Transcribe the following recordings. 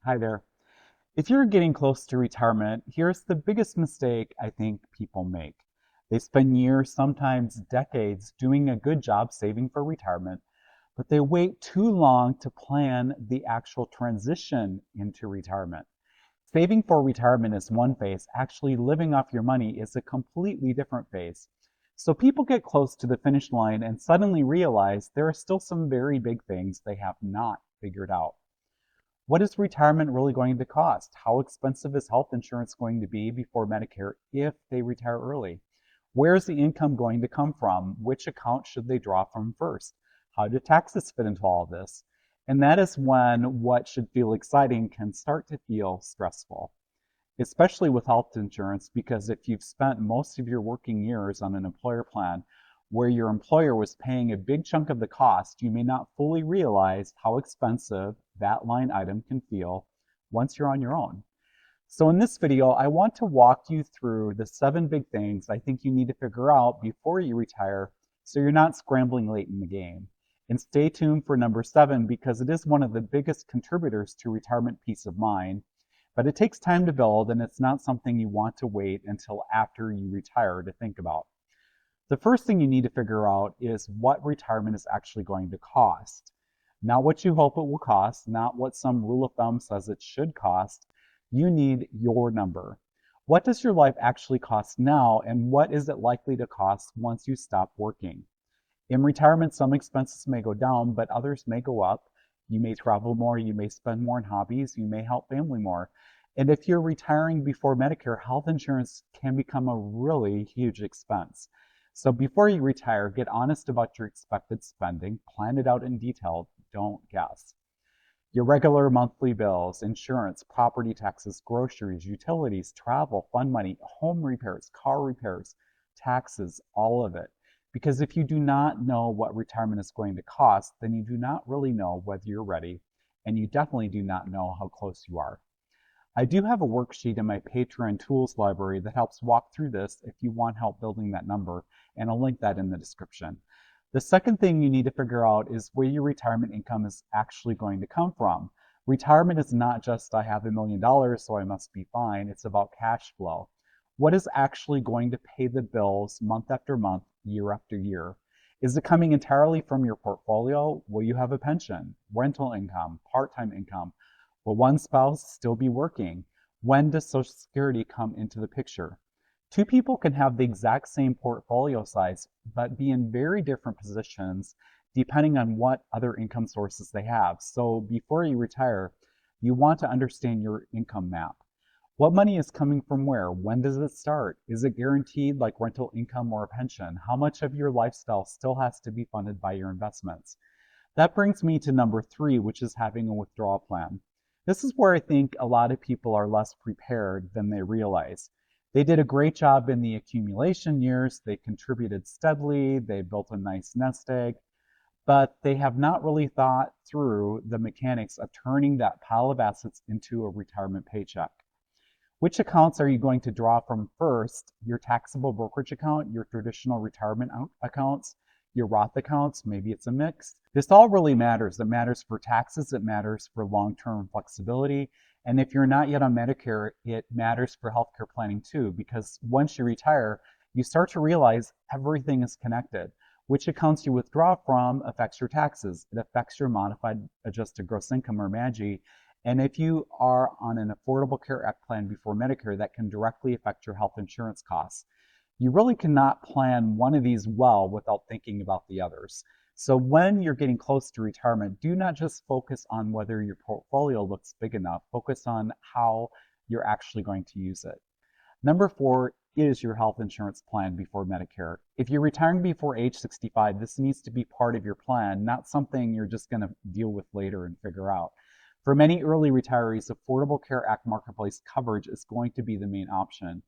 Hi there. If you're getting close to retirement, here's the biggest mistake I think people make. They spend years, sometimes decades, doing a good job saving for retirement, but they wait too long to plan the actual transition into retirement. Saving for retirement is one phase. Actually, living off your money is a completely different phase. So people get close to the finish line and suddenly realize there are still some very big things they have not figured out. What is retirement really going to cost? How expensive is health insurance going to be before Medicare if they retire early? Where is the income going to come from? Which account should they draw from first? How do taxes fit into all of this? And that is when what should feel exciting can start to feel stressful, especially with health insurance, because if you've spent most of your working years on an employer plan where your employer was paying a big chunk of the cost, you may not fully realize how expensive that line item can feel once you're on your own. So in this video, I want to walk you through the 7 big things I think you need to figure out before you retire so you're not scrambling late in the game. And stay tuned for number 7 because it is one of the biggest contributors to retirement peace of mind. But it takes time to build, and it's not something you want to wait until after you retire to think about. The first thing you need to figure out is what retirement is actually going to cost. Not what you hope it will cost, not what some rule of thumb says it should cost. You need your number. What does your life actually cost now, and what is it likely to cost once you stop working? In retirement, some expenses may go down, but others may go up. You may travel more, you may spend more on hobbies, you may help family more. And if you're retiring before Medicare, health insurance can become a really huge expense. So before you retire, get honest about your expected spending, plan it out in detail, don't guess. Your regular monthly bills, insurance, property taxes, groceries, utilities, travel, fund money, home repairs, car repairs, taxes, all of it. Because if you do not know what retirement is going to cost, then you do not really know whether you're ready, and you definitely do not know how close you are. I do have a worksheet in my Patreon tools library that helps walk through this if you want help building that number, and I'll link that in the description. The second thing you need to figure out is where your retirement income is actually going to come from. Retirement is not just I have $1 million, so I must be fine. It's about cash flow. What is actually going to pay the bills month after month, year after year? Is it coming entirely from your portfolio? Will you have a pension, rental income, part-time income? Will one spouse still be working? When does Social Security come into the picture? Two people can have the exact same portfolio size, but be in very different positions depending on what other income sources they have. So before you retire, you want to understand your income map. What money is coming from where? When does it start? Is it guaranteed like rental income or a pension? How much of your lifestyle still has to be funded by your investments? That brings me to number 3, which is having a withdrawal plan. This is where I think a lot of people are less prepared than they realize. They did a great job in the accumulation years, they contributed steadily, they built a nice nest egg, but they have not really thought through the mechanics of turning that pile of assets into a retirement paycheck. Which accounts are you going to draw from first? Your taxable brokerage account, your traditional retirement accounts, your Roth accounts, maybe it's a mix. This all really matters. It matters for taxes, it matters for long-term flexibility, and if you're not yet on Medicare, it matters for healthcare planning too, because once you retire, you start to realize everything is connected. Which accounts you withdraw from affects your taxes. It affects your modified adjusted gross income or MAGI. And if you are on an Affordable Care Act plan before Medicare, that can directly affect your health insurance costs. You really cannot plan one of these well without thinking about the others. So when you're getting close to retirement, do not just focus on whether your portfolio looks big enough. Focus on how you're actually going to use it. Number 4 is your health insurance plan before Medicare. If you're retiring before age 65, this needs to be part of your plan, not something you're just going to deal with later and figure out. For many early retirees, Affordable Care Act Marketplace coverage is going to be the main option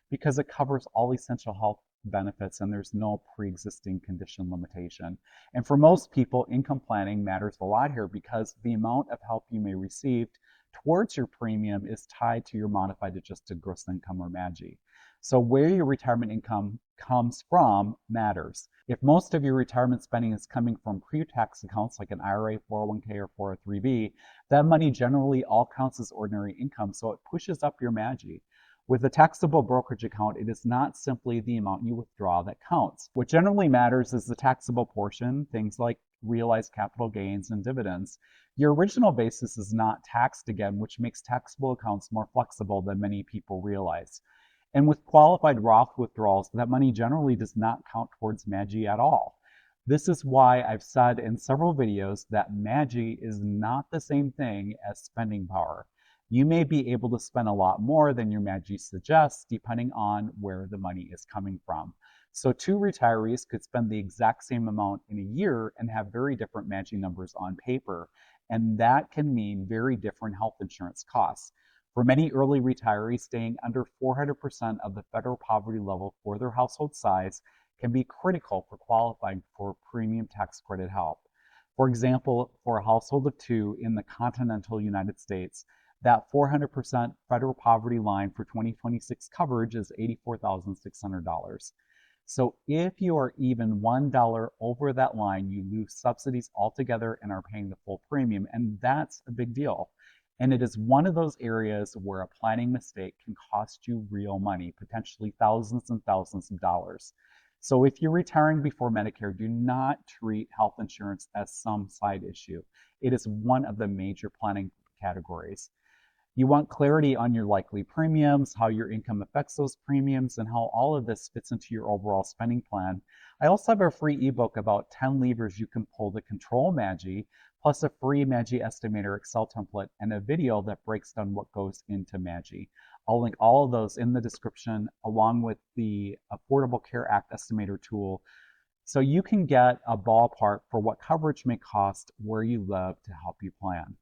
because it covers all essential health benefits and there's no pre-existing condition limitation. And for most people, income planning matters a lot here because the amount of help you may receive towards your premium is tied to your modified adjusted gross income or MAGI. So where your retirement income comes from matters. If most of your retirement spending is coming from pre-tax accounts like an IRA, 401k, or 403b, that money generally all counts as ordinary income, so it pushes up your MAGI. With a taxable brokerage account, it is not simply the amount you withdraw that counts. What generally matters is the taxable portion, things like realized capital gains and dividends. Your original basis is not taxed again, which makes taxable accounts more flexible than many people realize. And with qualified Roth withdrawals, that money generally does not count towards MAGI at all. This is why I've said in several videos that MAGI is not the same thing as spending power. You may be able to spend a lot more than your MAGI suggests, depending on where the money is coming from. So two retirees could spend the exact same amount in a year and have very different MAGI numbers on paper, and that can mean very different health insurance costs. For many early retirees, staying under 400% of the federal poverty level for their household size can be critical for qualifying for premium tax credit help. For example, for a household of two in the continental United States, that 400% federal poverty line for 2026 coverage is $84,600. So if you are even $1 over that line, you lose subsidies altogether and are paying the full premium, and that's a big deal. And it is one of those areas where a planning mistake can cost you real money, potentially thousands and thousands of dollars. So if you're retiring before Medicare, do not treat health insurance as some side issue. It is one of the major planning categories. You want clarity on your likely premiums, how your income affects those premiums, and how all of this fits into your overall spending plan. I also have a free ebook about 10 levers you can pull to control MAGI, plus a free MAGI estimator Excel template and a video that breaks down what goes into MAGI. I'll link all of those in the description along with the Affordable Care Act estimator tool so you can get a ballpark for what coverage may cost where you live to help you plan.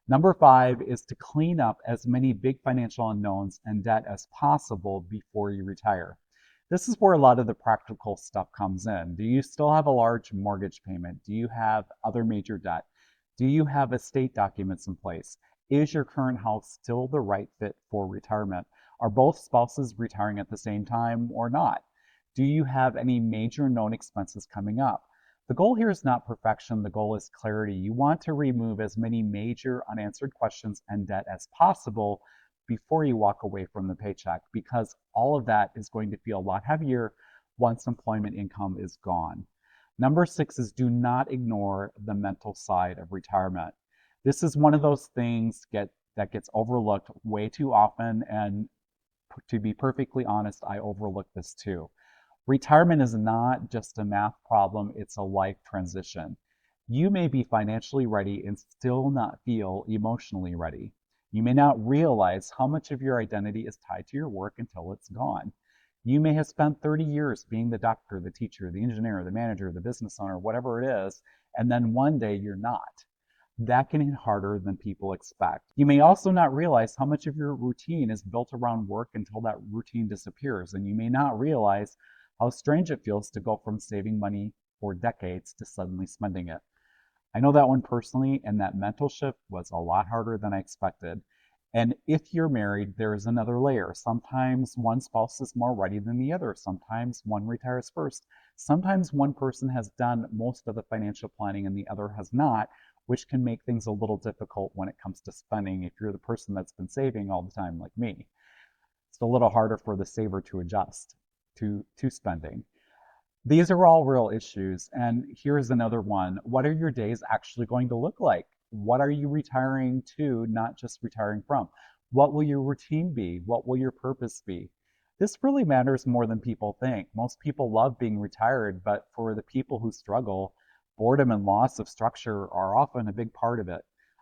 Number 5 is to clean up as many big financial unknowns and debt as possible before you retire. This is where a lot of the practical stuff comes in. Do you still have a large mortgage payment? Do you have other major debt? Do you have estate documents in place? Is your current house still the right fit for retirement? Are both spouses retiring at the same time or not? Do you have any major known expenses coming up? The goal here is not perfection, the goal is clarity. You want to remove as many major unanswered questions and debt as possible before you walk away from the paycheck, because all of that is going to feel a lot heavier once employment income is gone. Number 6 is do not ignore the mental side of retirement. This is one of those things that gets overlooked way too often, and to be perfectly honest, I overlook this too. Retirement is not just a math problem, it's a life transition. You may be financially ready and still not feel emotionally ready. You may not realize how much of your identity is tied to your work until it's gone. You may have spent 30 years being the doctor, the teacher, the engineer, the manager, the business owner, whatever it is, and then one day you're not. That can hit harder than people expect. You may also not realize how much of your routine is built around work until that routine disappears, and you may not realize how strange it feels to go from saving money for decades to suddenly spending it. I know that one personally, and that mental shift was a lot harder than I expected. And if you're married, there is another layer. Sometimes one spouse is more ready than the other. Sometimes one retires first. Sometimes one person has done most of the financial planning and the other has not, which can make things a little difficult when it comes to spending if you're the person that's been saving all the time like me. It's a little harder for the saver to adjust to spending. These are all real issues. And here's another one. What are your days actually going to look like? What are you retiring to, not just retiring from? What will your routine be? What will your purpose be? This really matters more than people think. Most people love being retired, but for the people who struggle, boredom and loss of structure are often a big part of it.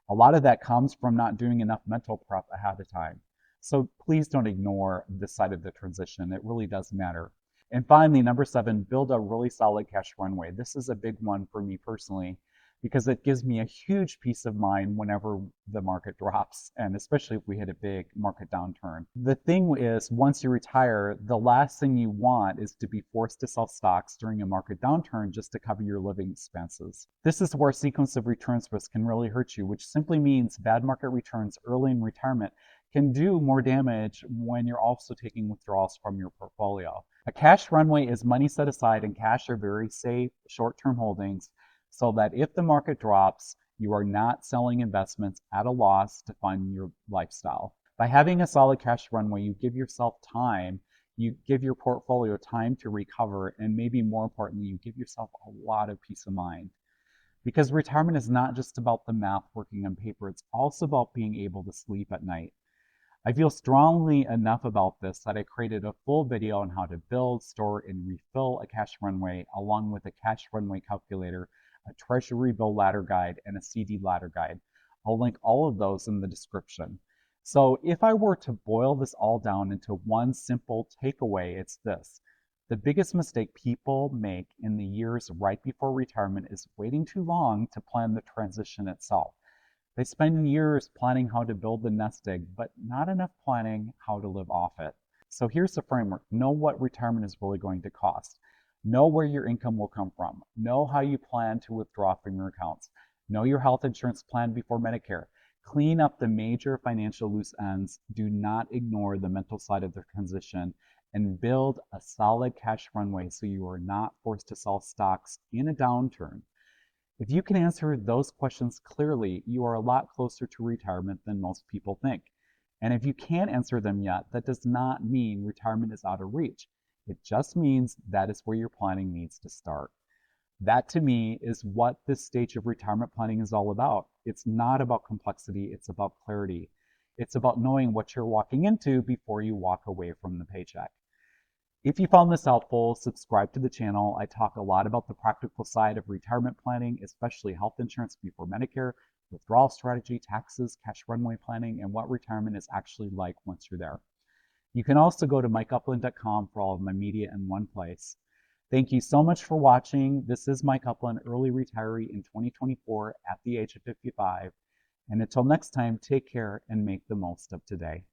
A lot of that comes from not doing enough mental prep ahead of time. So please don't ignore this side of the transition. It really does matter. And finally, number 7, build a really solid cash runway. This is a big one for me personally. because it gives me a huge peace of mind whenever the market drops, and especially if we hit a big market downturn. The thing is, once you retire, the last thing you want is to be forced to sell stocks during a market downturn just to cover your living expenses. This is where sequence of returns risk can really hurt you, which simply means bad market returns early in retirement can do more damage when you're also taking withdrawals from your portfolio. A cash runway is money set aside in cash or very safe short-term holdings so that if the market drops, you are not selling investments at a loss to fund your lifestyle. By having a solid cash runway, you give yourself time, you give your portfolio time to recover, and maybe more importantly, you give yourself a lot of peace of mind. Because retirement is not just about the math working on paper, it's also about being able to sleep at night. I feel strongly enough about this that I created a full video on how to build, store, and refill a cash runway, along with a cash runway calculator, a treasury bill ladder guide, and a CD ladder guide. I'll link all of those in the description. So if I were to boil this all down into one simple takeaway, it's this. The biggest mistake people make in the years right before retirement is waiting too long to plan the transition itself. They spend years planning how to build the nest egg, but not enough planning how to live off it. So here's the framework. Know what retirement is really going to cost. Know where your income will come from. Know how you plan to withdraw from your accounts. Know your health insurance plan before Medicare. Clean up the major financial loose ends. Do not ignore the mental side of the transition, and build a solid cash runway so you are not forced to sell stocks in a downturn. If you can answer those questions clearly, you are a lot closer to retirement than most people think. And if you can't answer them yet, that does not mean retirement is out of reach. It just means that is where your planning needs to start. That to me is what this stage of retirement planning is all about. It's not about complexity, it's about clarity. It's about knowing what you're walking into before you walk away from the paycheck. If you found this helpful, subscribe to the channel. I talk a lot about the practical side of retirement planning, especially health insurance before Medicare, withdrawal strategy, taxes, cash runway planning, and what retirement is actually like once you're there. You can also go to mikeupland.com for all of my media in one place. Thank you so much for watching. This is Mike Upland, early retiree in 2024 at the age of 55. And until next time, take care and make the most of today.